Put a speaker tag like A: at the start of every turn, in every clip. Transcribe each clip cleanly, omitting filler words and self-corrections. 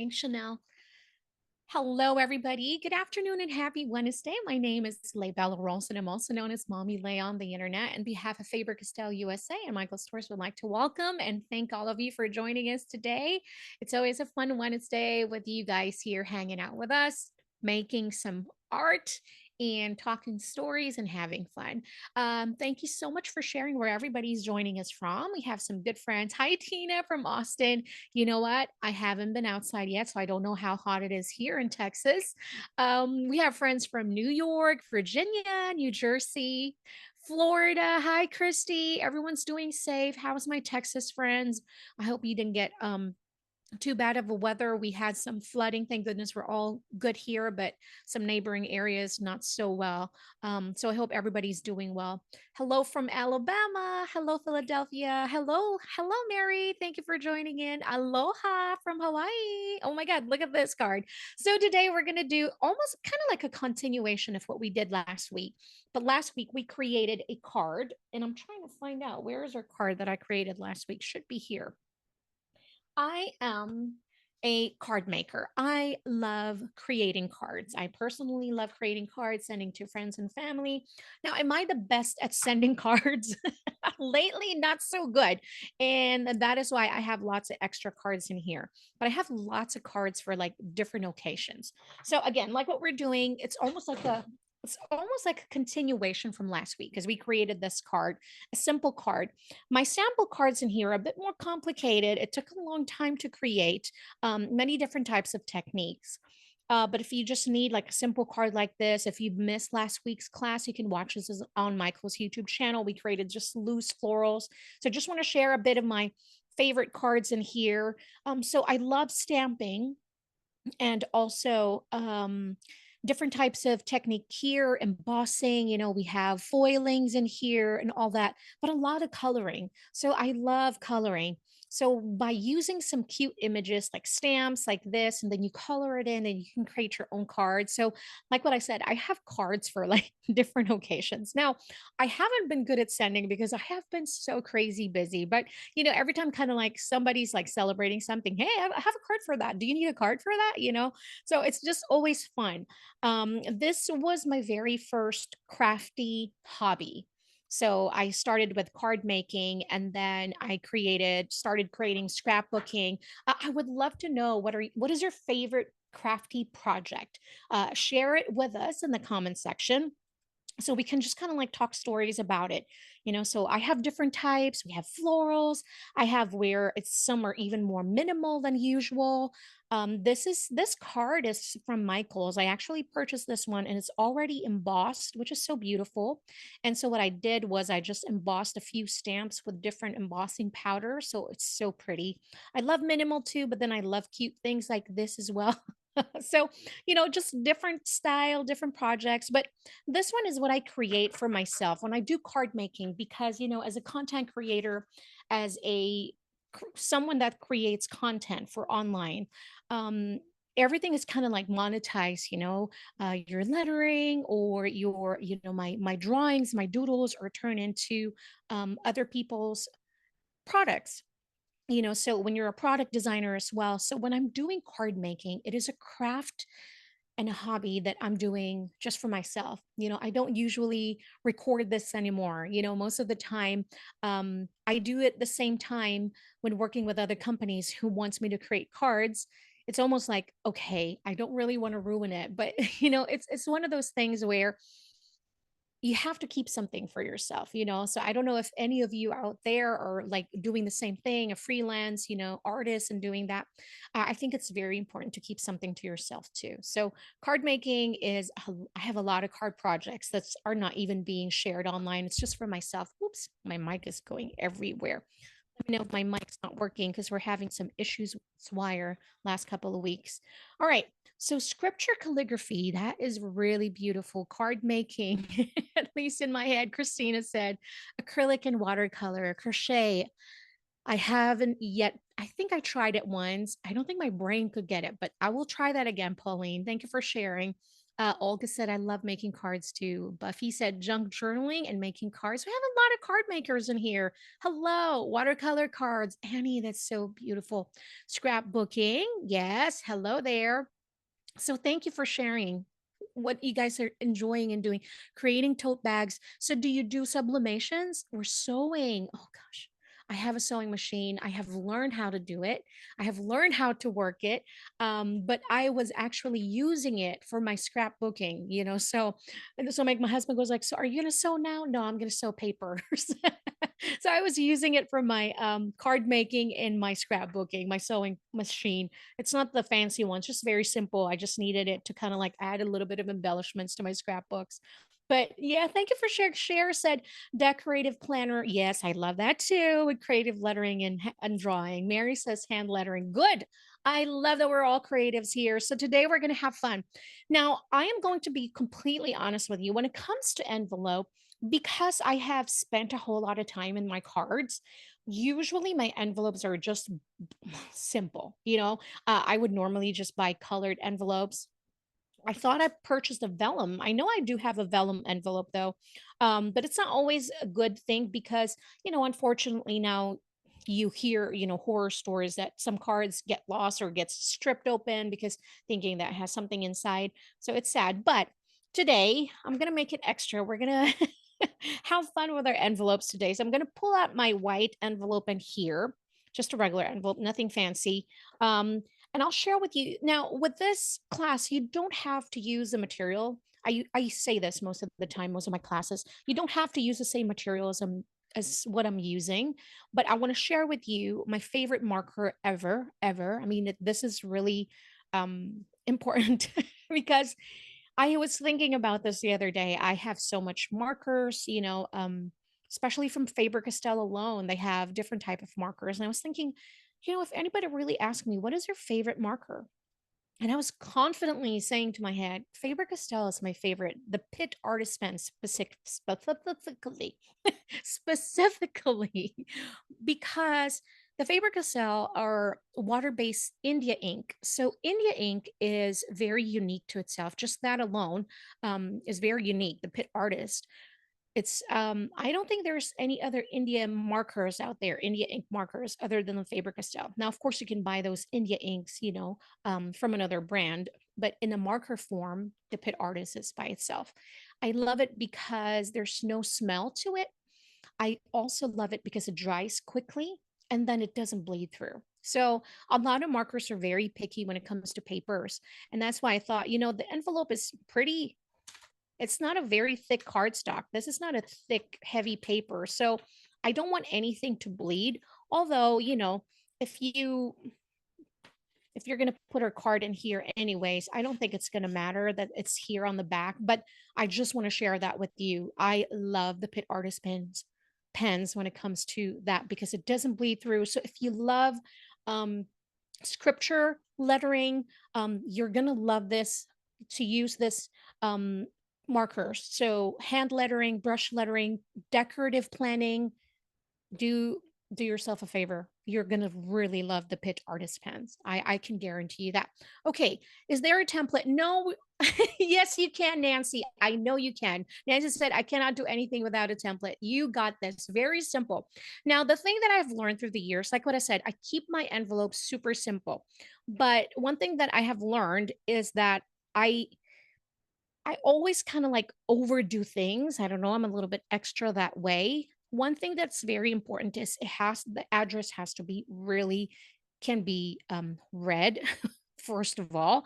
A: Thanks, Chanel. Hello, everybody. Good afternoon and happy Wednesday. My name is Leibella Rolson. I'm also known as Mommy Lay on the internet. On behalf of Faber-Castell USA and Michael Stores, would like to welcome and thank all of you for joining us today. It's always a fun Wednesday with you guys here hanging out with us, making some art and talking stories and having fun. Thank you so much for sharing where everybody's joining us from. We have some good friends. Hi, Tina from Austin. You know what? I haven't been outside yet, so I don't know how hot it is here in Texas. We have friends from New York, Virginia, New Jersey, Florida. Hi, Christy. Everyone's doing safe. How's my Texas friends? I hope you didn't get too bad of a weather. We had some flooding. Thank goodness we're all good here, but some neighboring areas not so well. So I hope everybody's doing well. Hello from Alabama. Hello, Philadelphia. Hello, Mary. Thank you for joining in. Aloha from Hawaii. Oh my God, look at this card. So today we're going to do almost kind of like a continuation of what we did last week. But last week we created a card, and I'm trying to find out where is our card that I created last week. Should be here. I am a card maker. I love creating cards. I personally love creating cards, sending to friends and family. Now, am I the best at sending cards? Lately, not so good. And that is why I have lots of extra cards in here. But I have lots of cards for like different occasions. So again, like what we're doing, it's almost like a continuation from last week because we created this card, a simple card. My sample cards in here are a bit more complicated. It took a long time to create, many different types of techniques. But if you just need like a simple card like this, if you missed last week's class, you can watch this on Michael's YouTube channel. We created just loose florals. So just want to share a bit of my favorite cards in here. So I love stamping and also different types of technique here, embossing, we have foilings in here and all that, but a lot of coloring. So I love coloring. So by using some cute images like stamps like this, and then you color it in and you can create your own cards. So like what I said, I have cards for like different occasions. Now, I haven't been good at sending because I have been so crazy busy, but every time kind of like somebody's like celebrating something, hey, I have a card for that. Do you need a card for that? So it's just always fun. This was my very first crafty hobby. So I started with card making and then started creating scrapbooking. I would love to know what is your favorite crafty project? Share it with us in the comment section so we can just kind of like talk stories about it. So I have different types. We have florals. I have where it's some are even more minimal than usual. This card is from Michael's. I actually purchased this one and it's already embossed, which is so beautiful. And so what I did was I just embossed a few stamps with different embossing powder, so it's so pretty. I love minimal too, but then I love cute things like this as well. So just different style, different projects. But this one is what I create for myself when I do card making because, as a content creator, as someone that creates content for online, um, everything is kind of like monetized, your lettering or my drawings, my doodles are turned into other people's products. So when you're a product designer as well. So when I'm doing card making, it is a craft and a hobby that I'm doing just for myself. I don't usually record this anymore. Most of the time, I do it the same time when working with other companies who wants me to create cards. It's almost like, okay, I don't really want to ruin it, but it's one of those things where you have to keep something for yourself. So I don't know if any of you out there are like doing the same thing, a freelance, artist and doing that. I think it's very important to keep something to yourself too. So card making I have a lot of card projects that are not even being shared online. It's just for myself. Oops, my mic is going everywhere. Let me know if my mic's not working because we're having some issues with this wire last couple of weeks. All right. So scripture calligraphy, that is really beautiful. Card making, at least in my head, Christina said, acrylic and watercolor, crochet. I haven't yet. I think I tried it once. I don't think my brain could get it, but I will try that again, Pauline. Thank you for sharing. Olga said, I love making cards too. Buffy said, junk journaling and making cards. We have a lot of card makers in here. Hello, watercolor cards. Annie, that's so beautiful. Scrapbooking. Yes. Hello there. So thank you for sharing what you guys are enjoying and doing, creating tote bags. So do you do sublimations or sewing? Oh gosh. I have a sewing machine. I have learned how to do it. I have learned how to work it. But I was actually using it for my scrapbooking, So, and so my husband goes like, "So are you gonna sew now?" No, I'm gonna sew papers. So I was using it for my card making and my scrapbooking, my sewing machine. It's not the fancy one, it's just very simple. I just needed it to kind of like add a little bit of embellishments to my scrapbooks. But yeah, thank you for sharing. Cher said decorative planner. Yes, I love that too, with creative lettering and drawing. Mary says hand lettering. Good. I love that we're all creatives here. So today we're going to have fun. Now, I am going to be completely honest with you when it comes to envelope, because I have spent a whole lot of time in my cards. Usually my envelopes are just simple. I would normally just buy colored envelopes. I thought I purchased a vellum. I know I do have a vellum envelope though, but it's not always a good thing because, unfortunately now you hear, horror stories that some cards get lost or gets stripped open because thinking that has something inside. So it's sad. But today I'm going to make it extra. We're going to have fun with our envelopes today. So I'm going to pull out my white envelope in here, just a regular envelope, nothing fancy. And I'll share with you now with this class, you don't have to use the material. I say this most of the time, most of my classes, you don't have to use the same material as what I'm using, but I want to share with you my favorite marker ever. I mean, this is really important because I was thinking about this the other day. I have so much markers, especially from Faber-Castell alone. They have different type of markers. And I was thinking, if anybody really asked me, what is your favorite marker? And I was confidently saying to my head, Faber-Castell is my favorite. The Pitt artist pen specifically, specifically because the Faber-Castell are water-based India ink. So India ink is very unique to itself. Just that alone is very unique. The Pitt artist. It's I don't think there's any other India markers out there, India ink markers other than the Faber-Castell. Now, of course, you can buy those India inks, from another brand, but in a marker form, the Pitt artist is by itself. I love it because there's no smell to it. I also love it because it dries quickly and then it doesn't bleed through. So a lot of markers are very picky when it comes to papers. And that's why I thought, the envelope is pretty, it's not a very thick cardstock. This is not a thick, heavy paper. So I don't want anything to bleed. Although, if you if you're going to put our card in here anyways, I don't think it's going to matter that it's here on the back, but I just want to share that with you. I love the Pitt artist pens when it comes to that because it doesn't bleed through. So if you love um, scripture lettering, you're going to love this to use this markers. So hand lettering, brush lettering, decorative planning, do do yourself a favor. You're gonna really love the Pitt artist pens. I can guarantee you that. Okay, is there a template? No. Yes, you can, Nancy. I know you can. Nancy said, I cannot do anything without a template. You got this. Very simple. Now, the thing that I've learned through the years, like what I said, I keep my envelopes super simple. But one thing that I have learned is that I I always kind of like overdo things. I don't know. I'm a little bit extra that way. One thing that's very important is the address has to be really can be read first of all.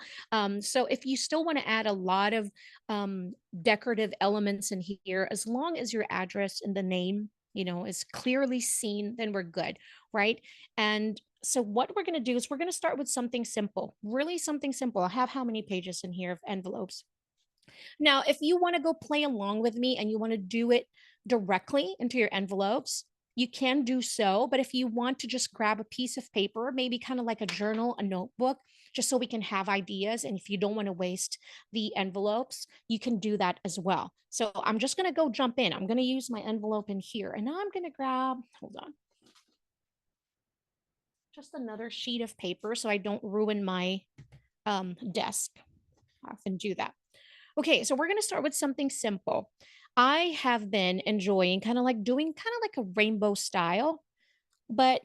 A: So if you still want to add a lot of decorative elements in here, as long as your address and the name, is clearly seen, then we're good, right? And so what we're going to do is we're going to start with something simple, really something simple. I have how many pages in here of envelopes? Now, if you want to go play along with me and you want to do it directly into your envelopes, you can do so. But if you want to just grab a piece of paper, maybe kind of like a journal, a notebook, just so we can have ideas. And if you don't want to waste the envelopes, you can do that as well. So I'm just going to go jump in. I'm going to use my envelope in here. And now I'm going to grab, hold on, just another sheet of paper so I don't ruin my desk. I often do that. Okay, so we're going to start with something simple. I have been enjoying kind of like doing kind of like a rainbow style, but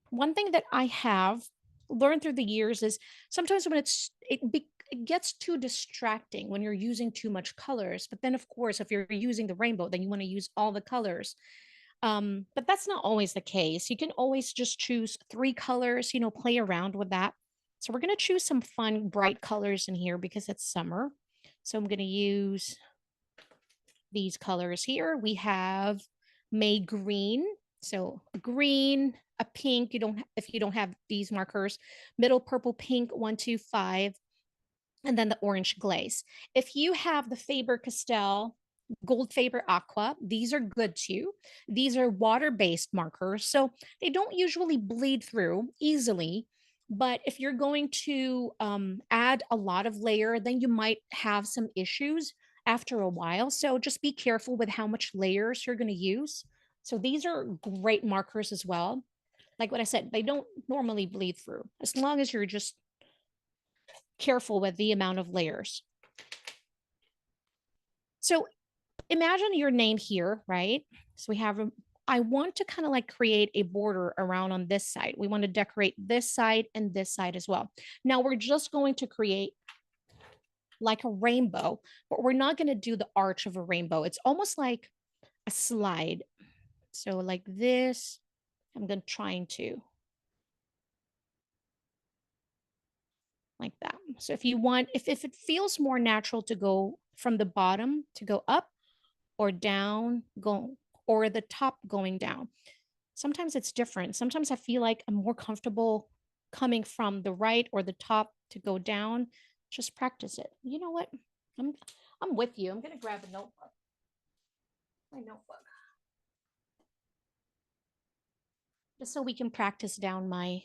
A: one thing that I have learned through the years is sometimes when it gets too distracting when you're using too much colors. But then of course, if you're using the rainbow, then you want to use all the colors. But that's not always the case. You can always just choose three colors, play around with that. So we're going to choose some fun, bright colors in here because it's summer. So I'm going to use these colors here. We have May green. So a green, a pink, if you don't have these markers, middle purple pink, 125, and then the orange glaze. If you have the Faber-Castell Goldfaber Aqua, these are good too. These are water-based markers, so they don't usually bleed through easily. But if you're going to add a lot of layer, then you might have some issues after a while. So just be careful with how much layers you're going to use. So these are great markers as well. Like what I said, they don't normally bleed through as long as you're just careful with the amount of layers. So imagine your name here, right? So we have, I want to kind of like create a border around on this side. We want to decorate this side and this side as well. Now we're just going to create like a rainbow, but we're not going to do the arch of a rainbow. It's almost like a slide. So like this, I'm going to trying to like that. So if you want, if it feels more natural to go from the bottom to go up or down, go or the top going down. Sometimes it's different. Sometimes I feel like I'm more comfortable coming from the right or the top to go down. Just practice it. You know what? I'm I'm with you. I'm gonna grab a notebook. My notebook. Just so we can practice down my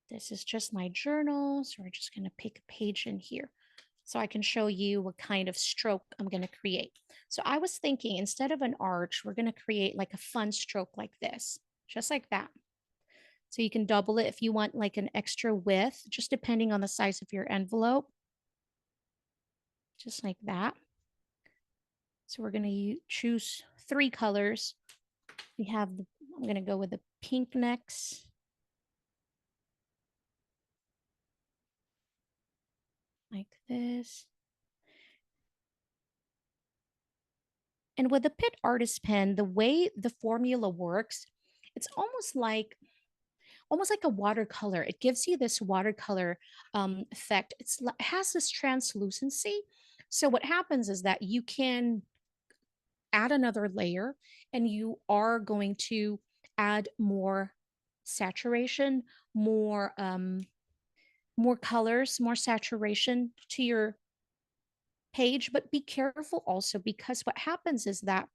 A: this is just my journal. So we're just gonna pick a page in here so I can show you what kind of stroke I'm going to create. So I was thinking instead of an arch, we're going to create like a fun stroke like this, just like that. So you can double it if you want like an extra width, just depending on the size of your envelope, just like that. So we're going to choose three colors. We have I'm going to go with the pink next. Like this. And with the Pitt artist pen, the way the formula works, it's almost like a watercolor. It gives you this watercolor effect. It has this translucency. So what happens is that you can add another layer and you are going to add more saturation, more colors, more saturation to your page. But be careful also because what happens is that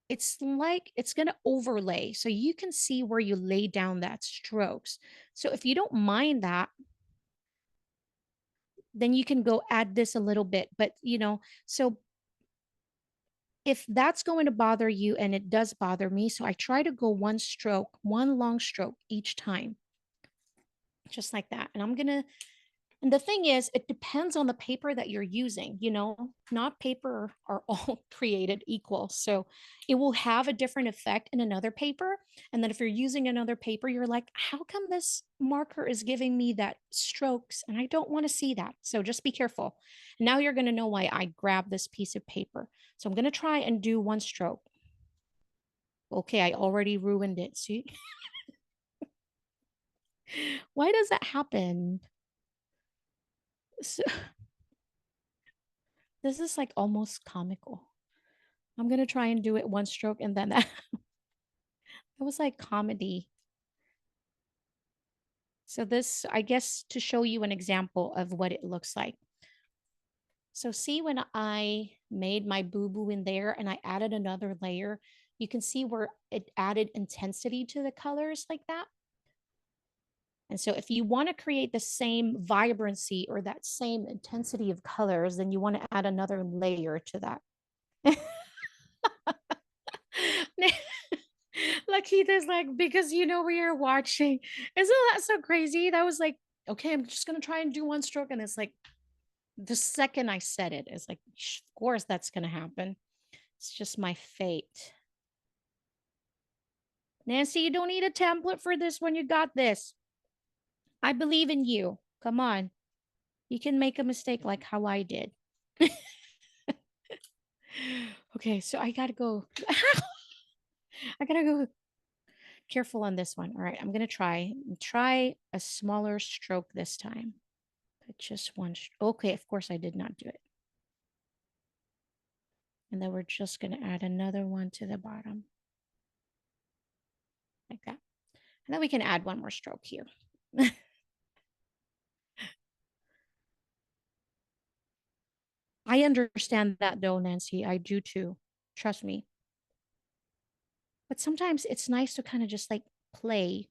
A: it's like it's going to overlay so you can see where you lay down that strokes. So if you don't mind that, then you can go add this a little bit. But so if that's going to bother you, and it does bother me, so I try to go one long stroke each time, just like that. And the thing is, it depends on the paper that you're using. Not paper are all created equal. So it will have a different effect in another paper. And then if you're using another paper, you're like, how come this marker is giving me that strokes? And I don't want to see that. So just be careful. Now you're going to know why I grabbed this piece of paper. So I'm going to try and do one stroke. Okay, I already ruined it. See? Why does that happen? So, this is like almost comical. I'm gonna try and do it one stroke and then that, that was like comedy. So this, I guess, to show you an example of what it looks like. So see when I made my boo-boo in there and I added another layer, you can see where it added intensity to the colors like that. And so if you want to create the same vibrancy or that same intensity of colors, then you want to add another layer to that. Lakita's like, because we are watching. Isn't that so crazy? That was like, okay, I'm just gonna try and do one stroke, and it's like The second I said it, it's like, of course that's going to happen. It's just my fate. Nancy, you don't need a template for this one. You got this. I believe in you. Come on. You can make a mistake like how I did. Okay, so I got to go. I got to go careful on this one. All right, I'm going to try a smaller stroke this time. But just one. Okay, of course I did not do it. And then we're just going to add another one to the bottom. Like that. And then we can add one more stroke here. I understand that though, Nancy. I do too. Trust me. But sometimes it's nice to kind of just like play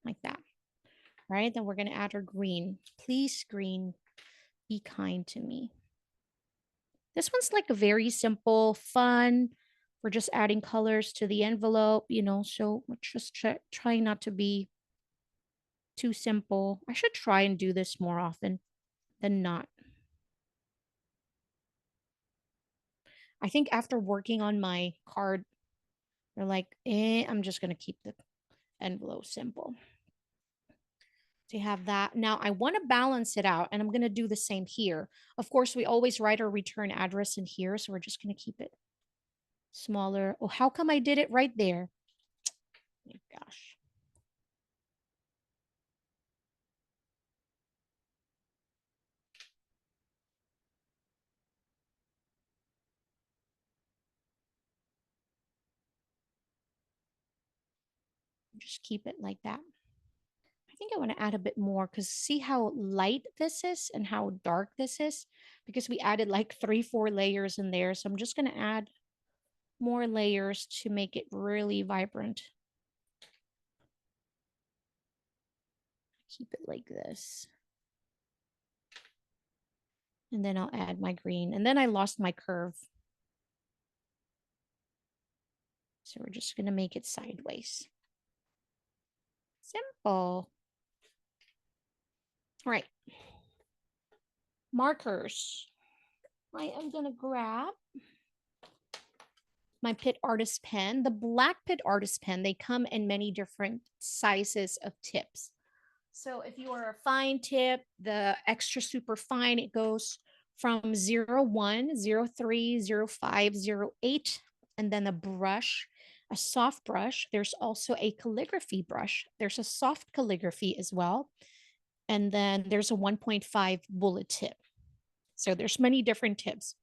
A: like that. Right? Then we're going to add our green. Please, green, be kind to me. This one's like a very simple, fun. We're just adding colors to the envelope, so we're just trying not to be too simple. I should try and do this more often than not. I think after working on my card, they're like, I'm just going to keep the envelope simple. So you have that. Now I want to balance it out, and I'm going to do the same here. Of course, we always write our return address in here, so we're just going to keep it smaller. Oh, how come I did it right there? Oh, gosh. Just keep it like that. I think I want to add a bit more because see how light this is and how dark this is, because we added like 3-4 layers in there. So I'm just going to add more layers to make it really vibrant. Keep it like this. And then I'll add my green. And then I lost my curve. So we're just going to make it sideways. Simple. All right. Markers. I am going to grab my Pitt Artist pen. The black Pitt Artist pen, they come in many different sizes of tips. So if you are a fine tip, the extra super fine, it goes from 01, 03, 05, 08, and then a brush, a soft brush. There's also a calligraphy brush. There's a soft calligraphy as well. And then there's a 1.5 bullet tip. So there's many different tips.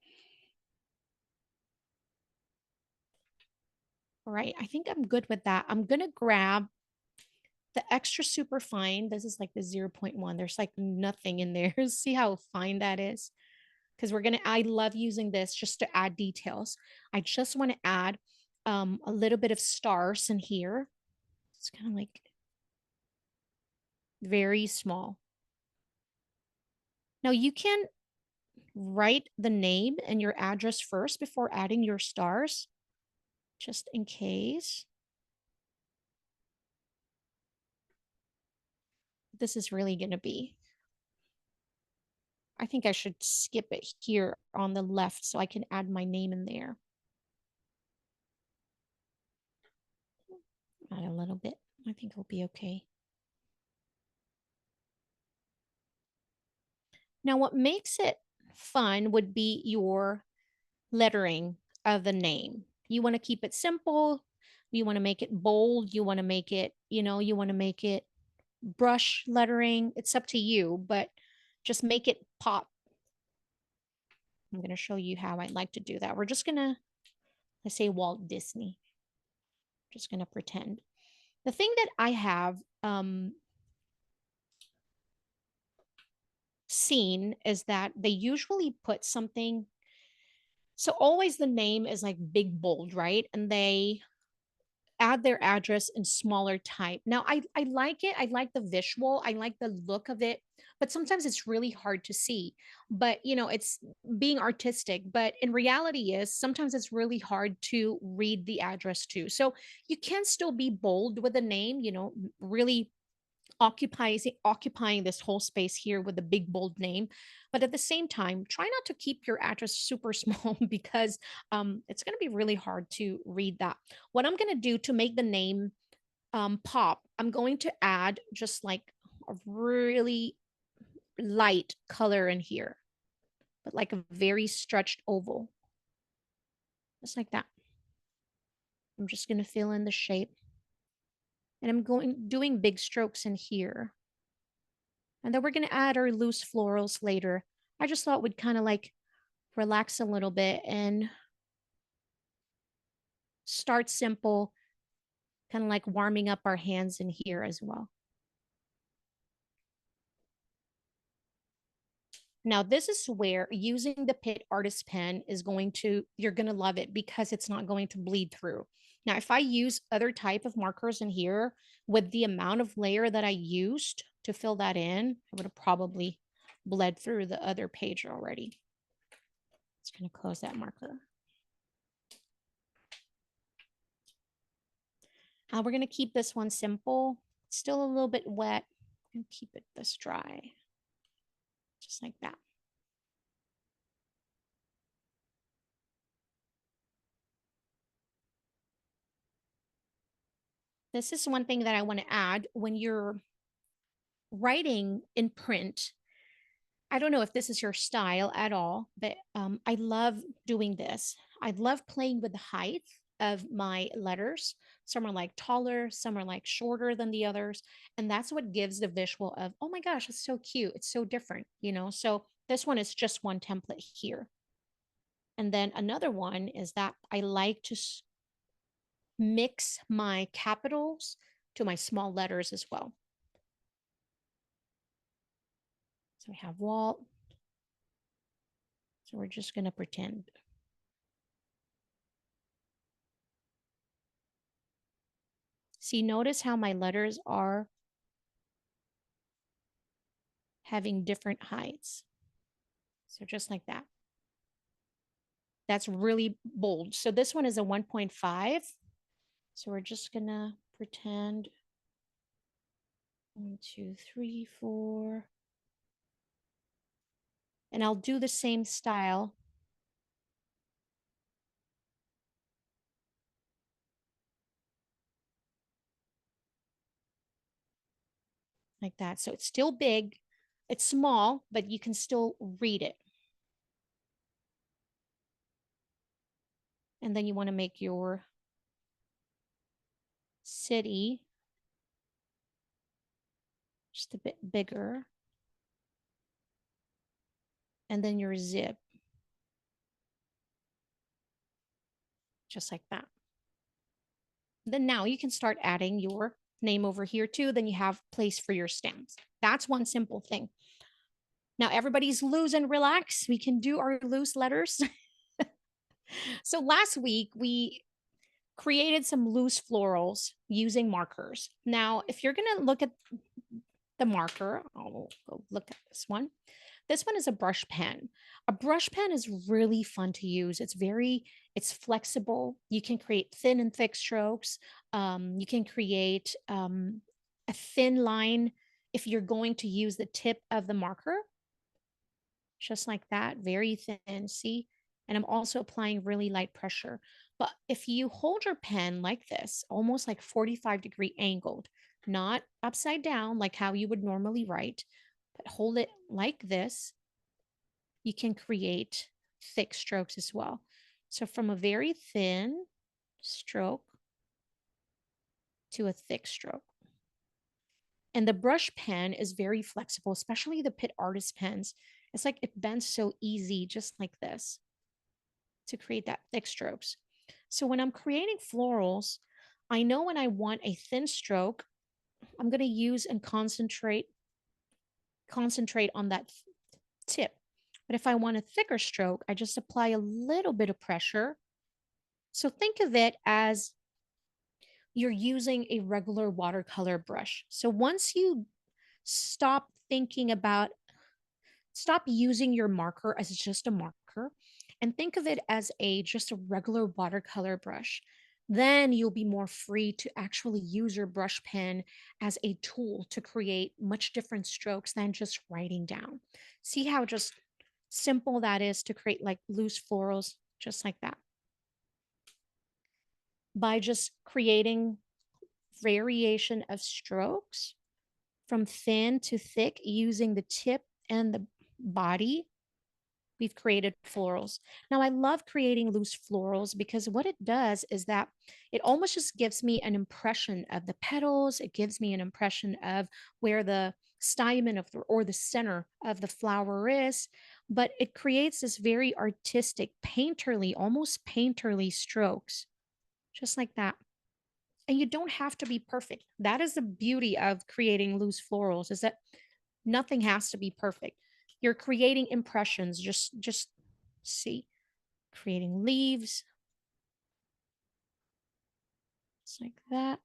A: All right, I think I'm good with that. I'm going to grab the extra super fine. This is like the 0.1. There's like nothing in there. See how fine that is? Because I love using this just to add details. I just want to add a little bit of stars in here. It's kind of like very small. Now you can write the name and your address first before adding your stars, just in case. This is really going to be. I think I should skip it here on the left so I can add my name in there. Add a little bit. I think it'll be okay. Now, what makes it fun would be your lettering of the name. You want to keep it simple. You want to make it bold. You want to make it, you want to make it brush lettering. It's up to you, but just make it pop. I'm going to show you how I'd like to do that. We're just going to, let's say Walt Disney. Just going to pretend. The thing that I have seen is that they usually put something. So always the name is like big, bold, right? And they add their address in smaller type. Now, I like it. I like the visual. I like the look of it. But sometimes it's really hard to see. But, it's being artistic. But in reality is sometimes it's really hard to read the address too. So you can still be bold with a name, really occupying this whole space here with a big bold name. But at the same time, try not to keep your address super small because it's going to be really hard to read that. What I'm going to do to make the name pop, I'm going to add just like a really light color in here, but like a very stretched oval, just like that. I'm just going to fill in the shape, and I'm doing big strokes in here. And then we're going to add our loose florals later. I just thought we'd kind of like relax a little bit and start simple, kind of like warming up our hands in here as well. Now, this is where using the Pitt Artist Pen is you're going to love it because it's not going to bleed through. Now, if I use other type of markers in here with the amount of layer that I used to fill that in, I would have probably bled through the other page already. Just going to close that marker. We're going to keep this one simple. It's still a little bit wet, and keep it this dry, just like that. This is one thing that I want to add when you're writing in print. I don't know if this is your style at all, but I love doing this. I love playing with the height of my letters. Some are like taller, some are like shorter than the others. And that's what gives the visual of, oh my gosh, it's so cute. It's so different, you know? So this one is just one template here. And then another one is that I like to mix my capitals to my small letters as well. So we have Walt. So we're just going to pretend. See, notice how my letters are having different heights. So just like that. That's really bold. So this one is a 1.5. So we're just going to pretend 1, 2, 3, 4. And I'll do the same style. Like that. So it's still big. It's small, but you can still read it. And then you want to make your city just a bit bigger. And then your zip, just like that. Then now you can start adding your name over here too. Then you have place for your stamps. That's one simple thing. Now everybody's loose and relaxed. We can do our loose letters. So last week we created some loose florals using markers. Now, if you're going to look at the marker, I'll go look at this one. This one is a brush pen. A brush pen is really fun to use. It's flexible. You can create thin and thick strokes. You can create a thin line if you're going to use the tip of the marker, just like that, very thin, see? And I'm also applying really light pressure. But if you hold your pen like this, almost like 45-degree angled, not upside down like how you would normally write, but hold it like this, you can create thick strokes as well. So from a very thin stroke to a thick stroke. And the brush pen is very flexible, especially the Pitt Artist pens. It's like it bends so easy, just like this, to create that thick strokes. So when I'm creating florals, I know when I want a thin stroke, I'm going to use and concentrate on that tip. But if I want a thicker stroke, I just apply a little bit of pressure. So think of it as you're using a regular watercolor brush. So once you stop using your marker as just a marker and think of it as just a regular watercolor brush. Then you'll be more free to actually use your brush pen as a tool to create much different strokes than just writing down. See how just simple that is to create like loose florals, just like that. By just creating variation of strokes from thin to thick using the tip and the body, we've created florals. Now, I love creating loose florals because what it does is that it almost just gives me an impression of the petals. It gives me an impression of where the stamen of the, or the center of the flower is, but it creates this very artistic, painterly, almost painterly strokes, just like that. And you don't have to be perfect. That is the beauty of creating loose florals, is that nothing has to be perfect. You're creating impressions. Just see, creating leaves, just like that,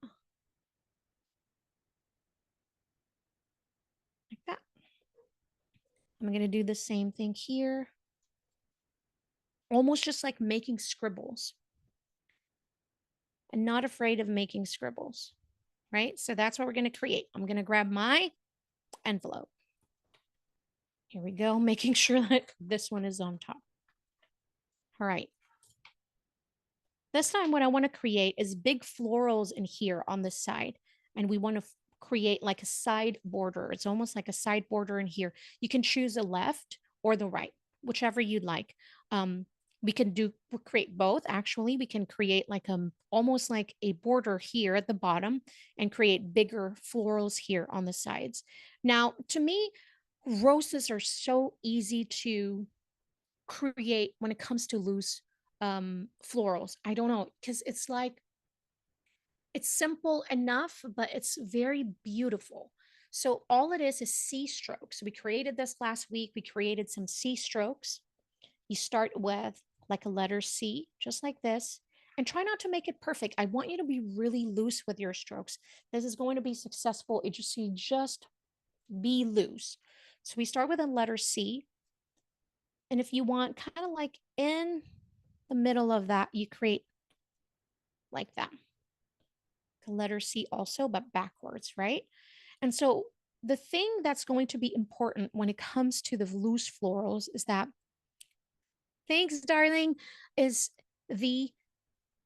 A: like that. I'm going to do the same thing here, almost just like making scribbles, and not afraid of making scribbles, right? So that's what we're going to create. I'm going to grab my envelope. Here we go, making sure that this one is on top. All right. This time what I want to create is big florals in here on this side. And we want to create like a side border. It's almost like a side border in here. You can choose the left or the right, whichever you'd like. We can create both. Actually, we can create like almost like a border here at the bottom and create bigger florals here on the sides. Now, to me, roses are so easy to create when it comes to loose florals. I don't know, because it's like it's simple enough, but it's very beautiful. So all it is C strokes. We created this last week. We created some C strokes. You start with like a letter C, just like this, and try not to make it perfect. I want you to be really loose with your strokes. This is going to be successful. It just be loose. So we start with a letter C. And if you want kind of like in the middle of that, you create like that. The letter C also, but backwards, right? And so the thing that's going to be important when it comes to the loose florals is that, thanks, darling, is the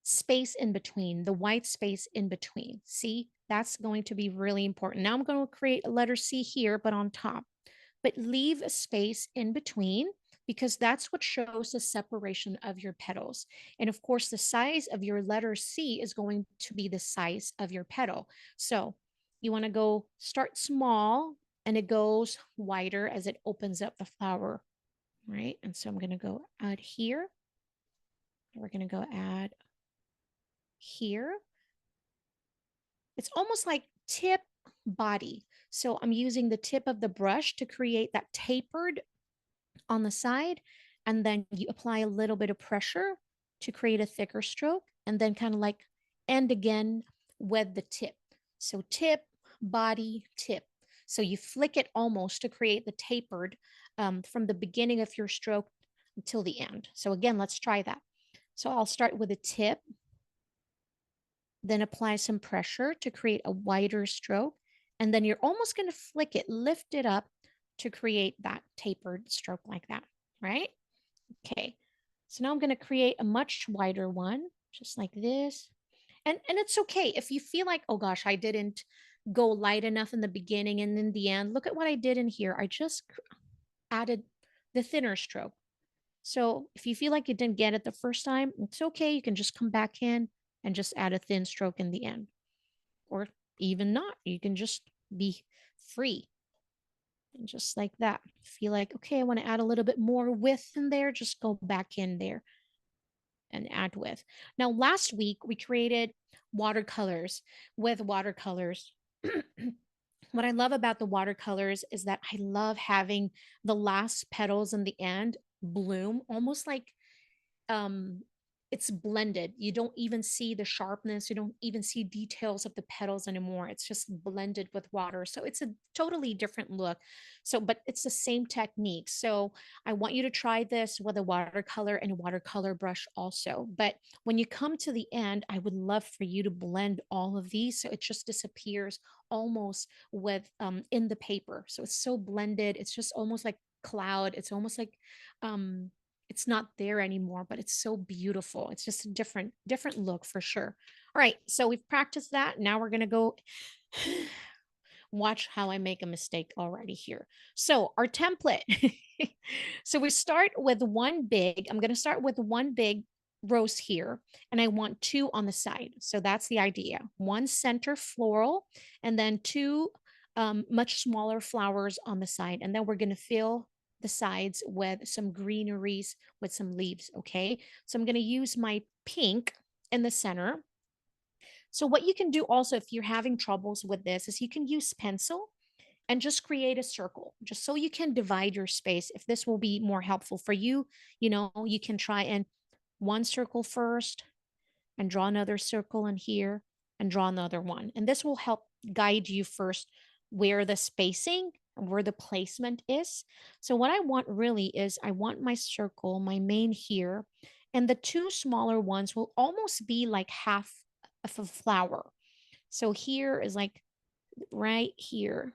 A: space in between, the white space in between. See, that's going to be really important. Now I'm going to create a letter C here, but on top, but leave a space in between because that's what shows the separation of your petals. And of course, the size of your letter C is going to be the size of your petal. So you want to go start small and it goes wider as it opens up the flower, right? And so I'm going to go add here. We're going to go add here. It's almost like tip body. So I'm using the tip of the brush to create that tapered on the side. And then you apply a little bit of pressure to create a thicker stroke and then kind of like end again with the tip. So tip, body, tip. So you flick it almost to create the tapered from the beginning of your stroke until the end. So again, let's try that. So I'll start with a tip, then apply some pressure to create a wider stroke. And then you're almost going to flick it, lift it up to create that tapered stroke like that, right? Okay. So now I'm going to create a much wider one, just like this. And it's okay if you feel like, oh gosh, I didn't go light enough in the beginning and in the end. Look at what I did in here. I just added the thinner stroke. So if you feel like you didn't get it the first time, it's okay. You can just come back in and just add a thin stroke in the end. Or even not. You can just be free. And just like that. Feel like, okay, I want to add a little bit more width in there. Just go back in there and add width. Now, last week we created watercolors with watercolors. What I love about the watercolors is that I love having the last petals in the end bloom almost like it's blended. You don't even see the sharpness. You don't even see details of the petals anymore. It's just blended with water. So it's a totally different look. So, but it's the same technique. So I want you to try this with a watercolor and a watercolor brush also. But when you come to the end, I would love for you to blend all of these so it just disappears almost with in the paper. So it's so blended. It's just almost like cloud. It's almost like um it's not there anymore, but it's so beautiful. It's just a different look for sure. All right, so we've practiced that. Now we're going to go watch how I make a mistake already here. So our template. So we start with I'm going to start with one big rose here, and I want two on the side. So that's the idea. One center floral, and then two much smaller flowers on the side. And then we're going to fill the sides with some greeneries with some leaves. Okay. So I'm going to use my pink in the center. So what you can do also if you're having troubles with this is you can use pencil and just create a circle just so you can divide your space. If this will be more helpful for you, you can try and one circle first and draw another circle in here and draw another one. And this will help guide you first where the spacing and where the placement is. So what I want really is I want my circle, my main here, and the two smaller ones will almost be like half of a flower. So here is like right here,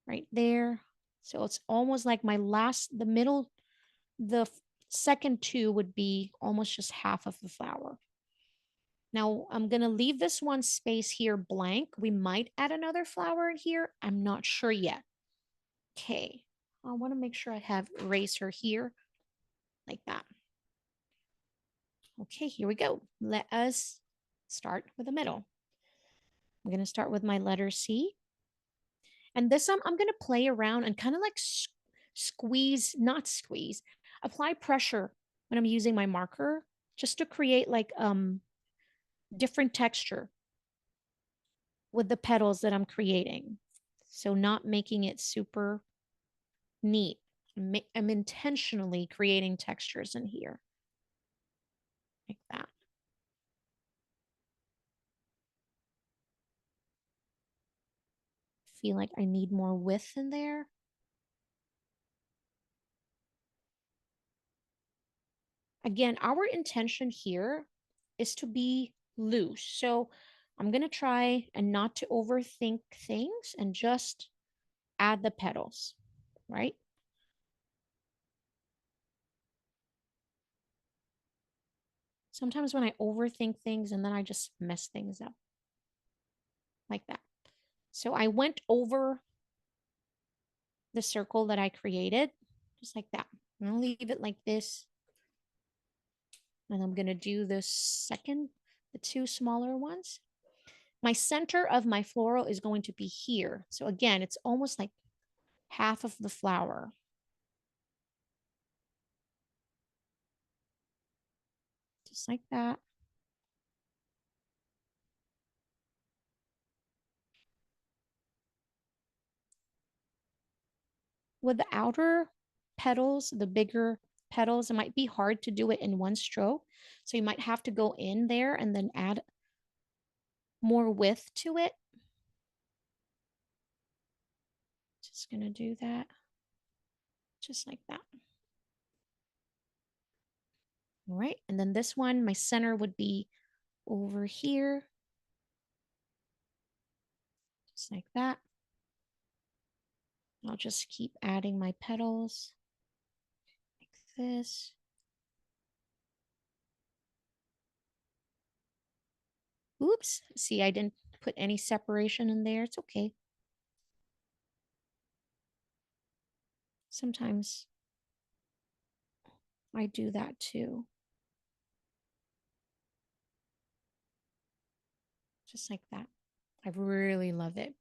A: right there. So it's almost like the middle, the second two would be almost just half of the flower. Now I'm going to leave this one space here blank. We might add another flower in here. I'm not sure yet. Okay. I want to make sure I have eraser here like that. Okay, here we go. Let us start with the middle. I'm going to start with my letter C. And this I'm going to play around and kind of like squeeze, not squeeze, apply pressure when I'm using my marker just to create like different texture with the petals that I'm creating. So not making it super neat. I'm intentionally creating textures in here like that. Feel like I need more width in there. Again, our intention here is to be loose. So I'm going to try and not to overthink things and just add the petals, right? Sometimes when I overthink things and then I just mess things up like that. So I went over the circle that I created just like that. I'm going to leave it like this. And I'm going to do the two smaller ones. My center of my floral is going to be here. So again, it's almost like half of the flower. Just like that. With the outer petals, the bigger petals, it might be hard to do it in one stroke. So you might have to go in there and then add more width to it. Just going to do that. Just like that. All right. And then this one, my center would be over here. Just like that. I'll just keep adding my petals like this. Oops. See, I didn't put any separation in there. It's okay. Sometimes I do that too. Just like that. I really love it.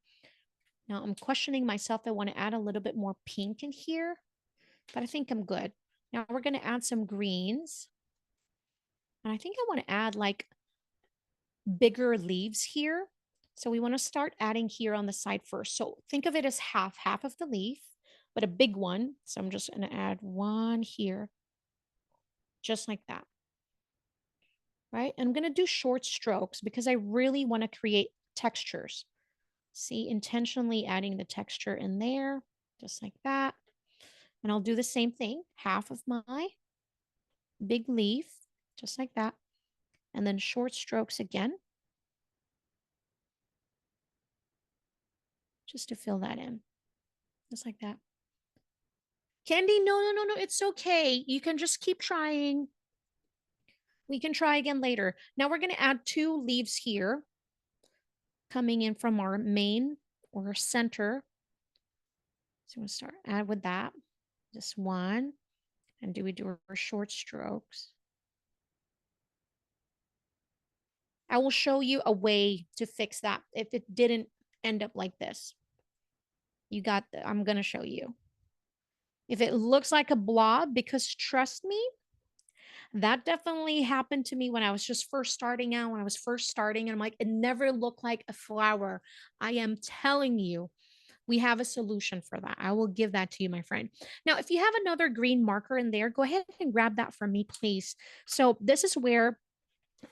A: Now I'm questioning myself. I want to add a little bit more pink in here, but I think I'm good. Now we're going to add some greens. And I think I want to add like bigger leaves here. So we want to start adding here on the side first. So think of it as half of the leaf, but a big one. So I'm just going to add one here. just like that, right? I'm going to do short strokes because I really want to create textures. See, intentionally adding the texture in there, just like that. And I'll do the same thing, half of my big leaf, just like that. And then short strokes again, just to fill that in, just like that. Candy, no, no, no, no, it's okay. You can just keep trying. We can try again later. Now we're going to add 2 leaves here coming in from our main or center. So we'll start add with that. Just 1. And do we do our short strokes? I will show you a way to fix that if it didn't end up like this. I'm going to show you. If it looks like a blob, because trust me, that definitely happened to me when I was just first starting out, when I was first starting, and I'm like, it never looked like a flower. I am telling you, we have a solution for that. I will give that to you, my friend. Now, if you have another green marker in there, go ahead and grab that from me, please. So this is where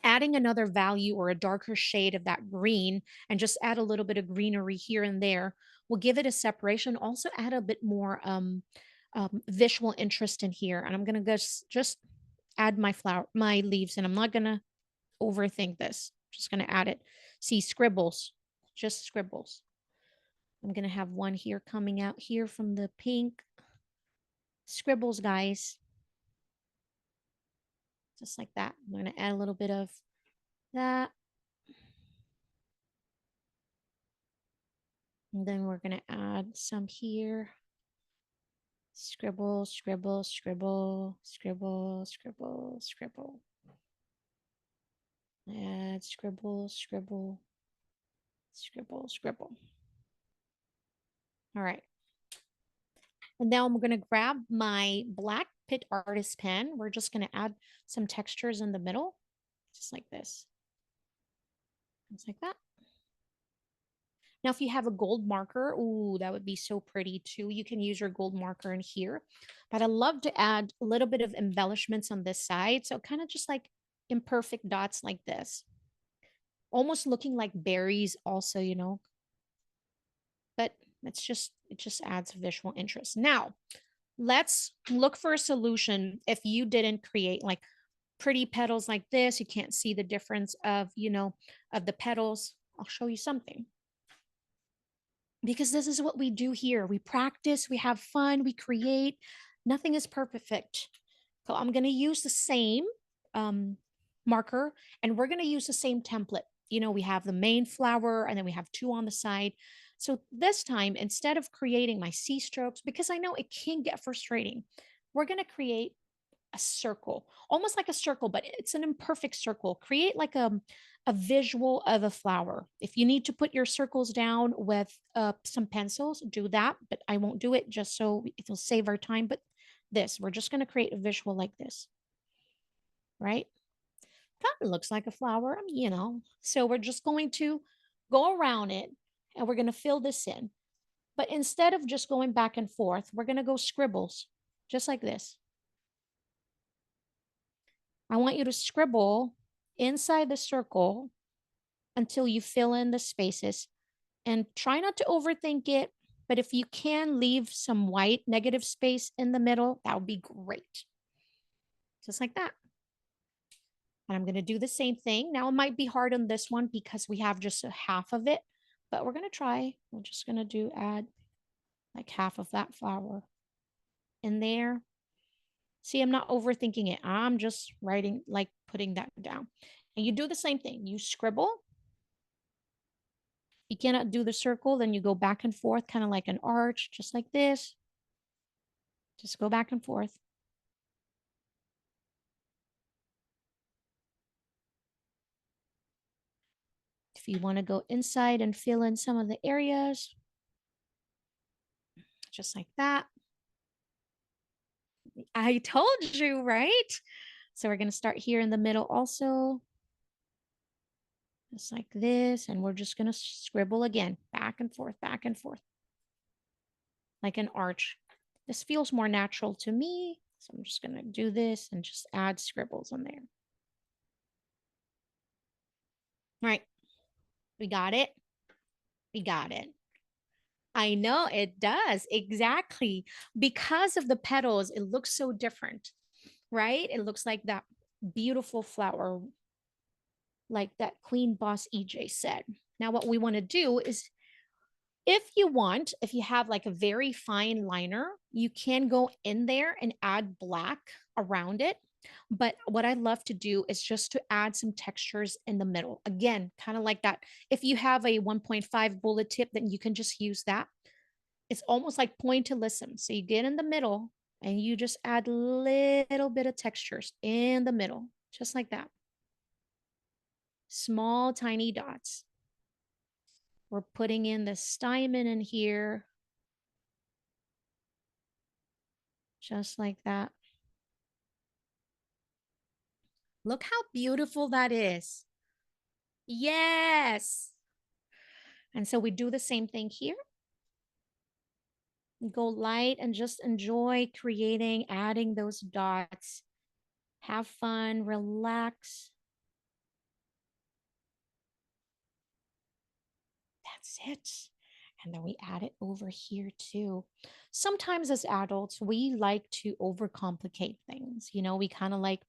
A: adding another value or a darker shade of that green and just add a little bit of greenery here and there will give it a separation. Also add a bit more visual interest in here. And I'm going to just add my leaves, and I'm not going to overthink this. Just going to add it. See, scribbles, just scribbles. I'm going to have one here coming out here from the pink. Scribbles, guys. Just like that. I'm going to add a little bit of that. And then we're going to add some here. Scribble, scribble, scribble, scribble, scribble, scribble. Add scribble, scribble, scribble, scribble. All right. And now I'm going to grab my black Pitt artist pen. We're just going to add some textures in the middle, just like this. Just like that. Now, if you have a gold marker, ooh, that would be so pretty too. You can use your gold marker in here. But I love to add a little bit of embellishments on this side. So kind of just like imperfect dots like this. Almost looking like berries also, you know. But it just adds visual interest. Now, let's look for a solution if you didn't create like pretty petals like this. You can't see the difference of, of the petals. I'll show you something. Because this is what we do here. We practice, we have fun, we create. Nothing is perfect. So I'm going to use the same marker, and we're going to use the same template. We have the main flower and then we have 2 on the side. So this time, instead of creating my C strokes, because I know it can get frustrating, we're going to create a circle, almost like a circle, but it's an imperfect circle. Create like a visual of a flower. If you need to put your circles down with some pencils, do that, but I won't do it just so it'll save our time. But we're just going to create a visual like this, right? Kind of looks like a flower, So we're just going to go around it and we're going to fill this in. But instead of just going back and forth, we're going to go scribbles, just like this. I want you to scribble inside the circle until you fill in the spaces, and try not to overthink it. But if you can leave some white negative space in the middle, that would be great. Just like that. And I'm going to do the same thing. Now it might be hard on this one because we have just a half of it, but we're going to try. We're just going to add like half of that flower in there. See, I'm not overthinking it. I'm just writing, like putting that down. And you do the same thing. You scribble. You cannot do the circle, then you go back and forth, kind of like an arch, just like this. Just go back and forth. If you want to go inside and fill in some of the areas, just like that. I told you, right? So we're going to start here in the middle also. Just like this. And we're just going to scribble again, back and forth, like an arch. This feels more natural to me. So I'm just going to do this and just add scribbles on there. All right. We got it. We got it. I know it does. Exactly. Because of the petals, it looks so different, right? It looks like that beautiful flower, like that Queen Boss EJ said. Now, what we want to do is if you want, if you have like a very fine liner, you can go in there and add black around it. But what I love to do is just to add some textures in the middle. Again, kind of like that. If you have a 1.5 bullet tip, then you can just use that. It's almost like pointillism. So you get in the middle and you just add little bit of textures in the middle, just like that. Small, tiny dots. We're putting in the stymon in here, just like that. Look how beautiful that is. Yes. And so we do the same thing here. Go light and just enjoy creating, adding those dots. Have fun, relax. That's it. And then we add it over here too. Sometimes as adults, we like to overcomplicate things. You know, we kind of like,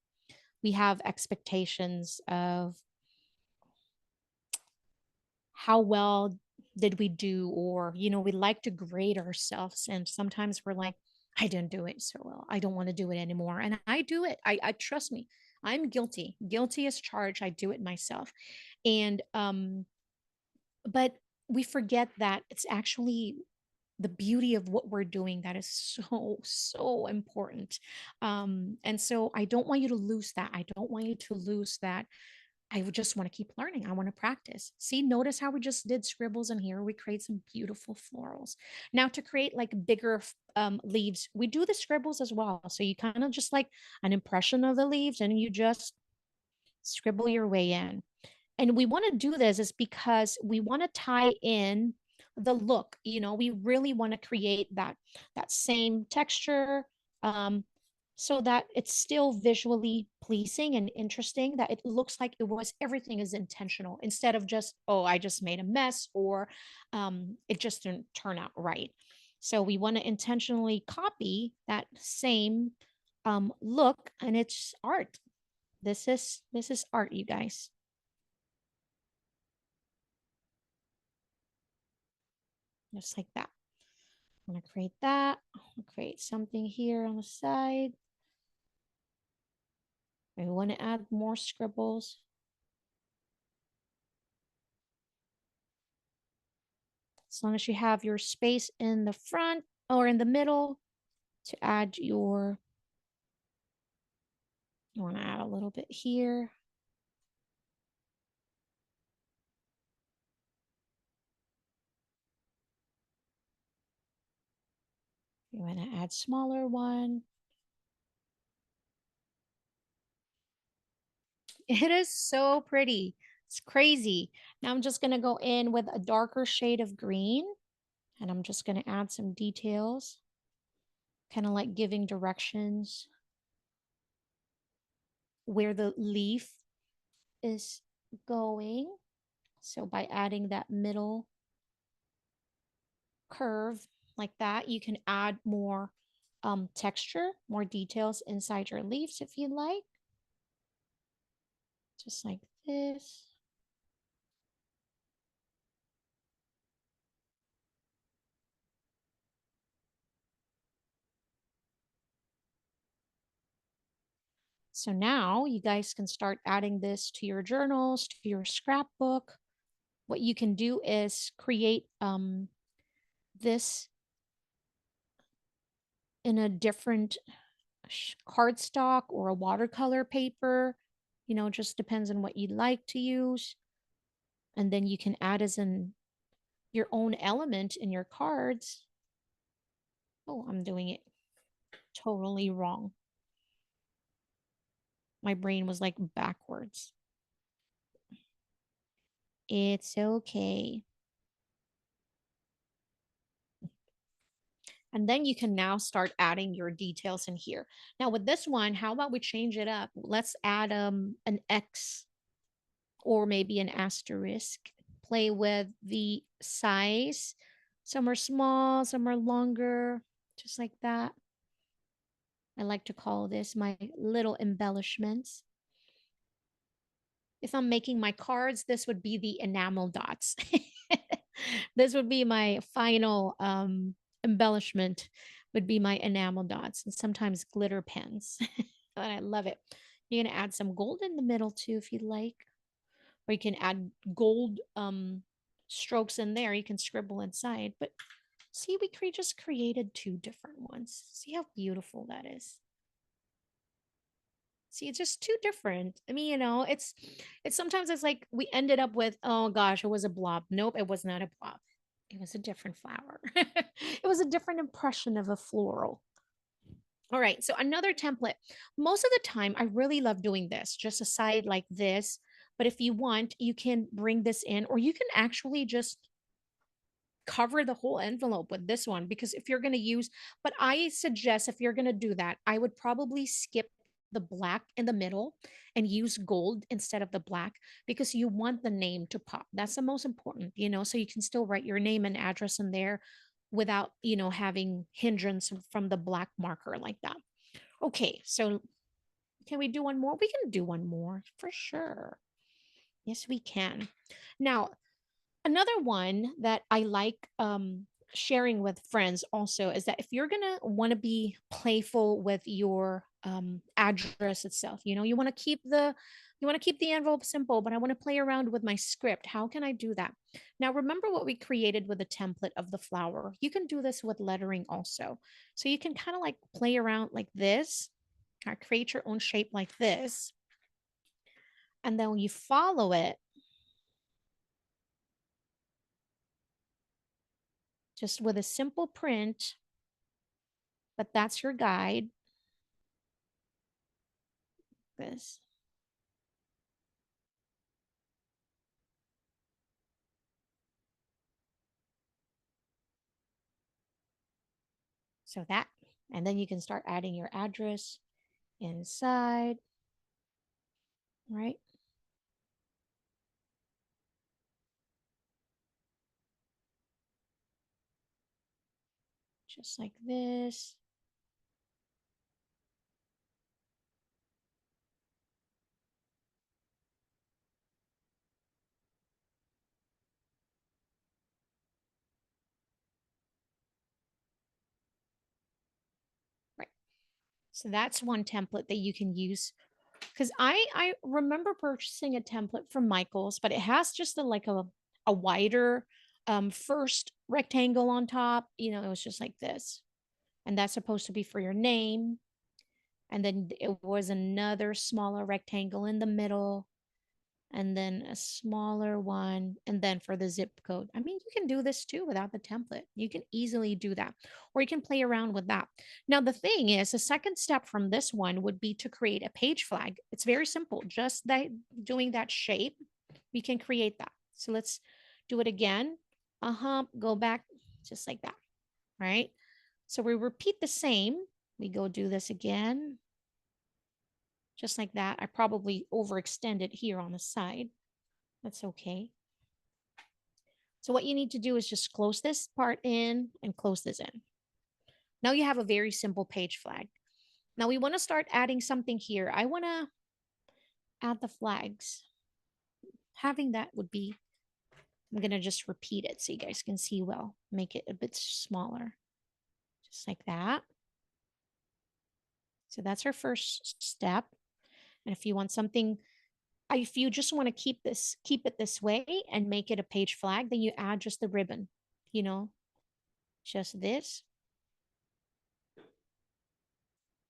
A: we have expectations of how well did we do, or we like to grade ourselves, and sometimes we're like, I didn't do it so well, I don't want to do it anymore. And I do it. I trust me, I'm guilty as charged. I do it myself. And but we forget that it's actually the beauty of what we're doing that is so important. And so I don't want you to lose that. I don't want you to lose that. I would just want to keep learning. I want to practice. See, notice how we just did scribbles in here. We create some beautiful florals. Now to create like bigger leaves, we do the scribbles as well. So you kind of just like an impression of the leaves and you just scribble your way in. And we want to do this is because we want to tie in the look. We really want to create that same texture, um, so that it's still visually pleasing and interesting, that it looks like everything is intentional instead of just, oh, I just made a mess, or it just didn't turn out right. So we want to intentionally copy that same look, and it's art. This is art, you guys. Just like that. I'm going to create that. I'll create something here on the side. I want to add more scribbles. As long as you have your space in the front or in the middle to add you want to add a little bit here. You want to add smaller one. It is so pretty. It's crazy. Now I'm just going to go in with a darker shade of green, and I'm just going to add some details, kind of like giving directions where the leaf is going. So by adding that middle curve like that, you can add more texture, more details inside your leaves if you like. Just like this. So now you guys can start adding this to your journals, to your scrapbook. What you can do is create this in a different cardstock or a watercolor paper. Just depends on what you like to use. And then you can add as in your own element in your cards. Oh, I'm doing it totally wrong. My brain was like backwards. It's okay. And then you can now start adding your details in here. Now with this one, how about we change it up? Let's add an X or maybe an asterisk. Play with the size. Some are small, some are longer, just like that. I like to call this my little embellishments. If I'm making my cards, this would be the enamel dots. This would be my final embellishment, would be my enamel dots and sometimes glitter pens. And I love it. You're going to add some gold in the middle too if you like, or you can add gold strokes in there. You can scribble inside, but see, we just created two different ones. See how beautiful that is. See, it's just too different. I mean, it's sometimes it's like we ended up with, oh gosh, it was a blob. Nope, it was not a blob. It was a different flower. It was a different impression of a floral. All right, so another template. Most of the time, I really love doing this, just a side like this. But if you want, you can bring this in, or you can actually just cover the whole envelope with this one, because if you're going to use, but I suggest if you're going to do that, I would probably skip the black in the middle and use gold instead of the black, because you want the name to pop. That's the most important, so you can still write your name and address in there without, having hindrance from the black marker like that. Okay, so can we do one more? We can do one more for sure. Yes, we can. Now, another one that I like sharing with friends also is that if you're gonna want to be playful with your address itself, you want to keep the envelope simple, but I want to play around with my script. How can I do that? Now, remember what we created with the template of the flower. You can do this with lettering also. So you can kind of like play around like this, or create your own shape like this, and then when you follow it, just with a simple print, but that's your guide. This. So that, and then you can start adding your address inside, right? Just like this. Right. So that's one template that you can use, because I remember purchasing a template from Michael's, but it has just a wider first rectangle on top. It was just like this. And that's supposed to be for your name. And then it was another smaller rectangle in the middle, and then a smaller one, and then for the zip code. I mean, you can do this too without the template. You can easily do that, or you can play around with that. Now, the thing is, the second step from this one would be to create a page flag. It's very simple, just that doing that shape, we can create that. So let's do it again. Go back just like that, right? So we repeat the same. We go do this again, just like that. I probably overextended here on the side. That's okay. So what you need to do is just close this part in and close this in. Now you have a very simple page flag. Now we want to start adding something here. I want to add the flags. Having that would be, I'm going to just repeat it so you guys can see well. Make it a bit smaller. Just like that. So that's our first step. And if you want something, if you just want to keep it this way and make it a page flag, then you add just the ribbon, just this,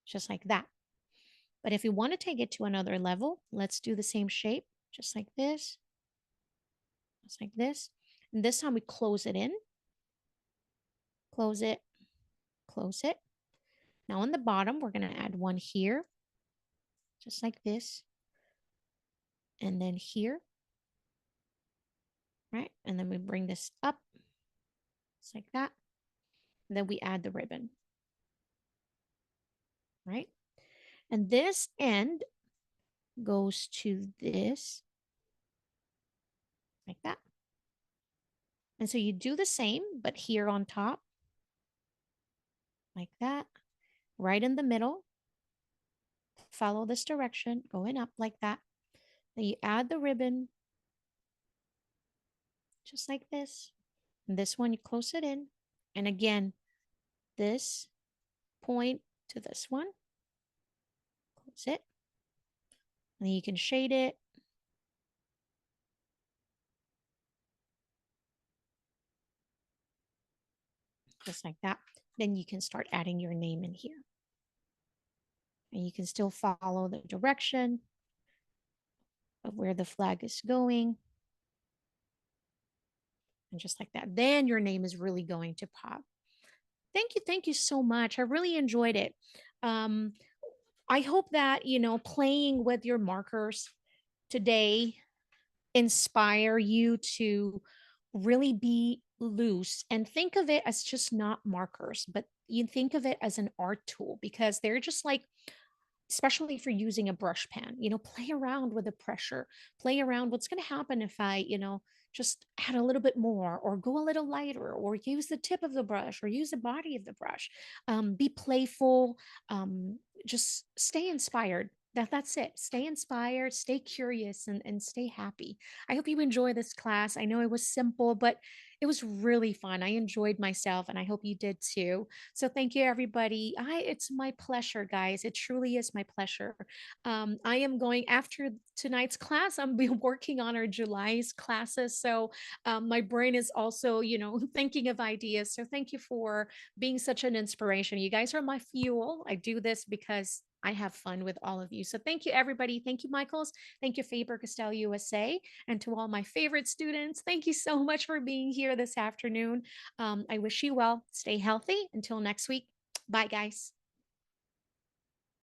A: just like that. But if you want to take it to another level, let's do the same shape, just like this, just like this. And this time we close it in, close it, close it. Now on the bottom, we're going to add one here, just like this. And then here, right? And then we bring this up, just like that. Then we add the ribbon, right? And this end goes to this, like that. And so you do the same, but here on top, like that, right in the middle. Follow this direction, going up like that. Then you add the ribbon, just like this. And this one, you close it in. And again, this point to this one, close it. And then you can shade it. Just like that. Then you can start adding your name in here. And you can still follow the direction of where the flag is going. And just like that, then your name is really going to pop. Thank you so much. I really enjoyed it. Um, I hope that, playing with your markers today inspire you to really be loose and think of it as just not markers, but you think of it as an art tool because they're just like, especially if you're using a brush pen, play around with the pressure, play around what's going to happen if I, just add a little bit more or go a little lighter or use the tip of the brush or use the body of the brush. Be playful, just stay inspired. That's it. Stay inspired, stay curious, and stay happy. I hope you enjoy this class. I know it was simple, but it was really fun. I enjoyed myself, and I hope you did too. So thank you, everybody. It's my pleasure, guys. It truly is my pleasure. I am going after tonight's class. I'm be working on our July's classes, so my brain is also, thinking of ideas. So thank you for being such an inspiration. You guys are my fuel. I do this because I have fun with all of you. So thank you, everybody. Thank you, Michaels. Thank you, Faber-Castell USA. And to all my favorite students, thank you so much for being here this afternoon. I wish you well. Stay healthy. Until next week. Bye, guys.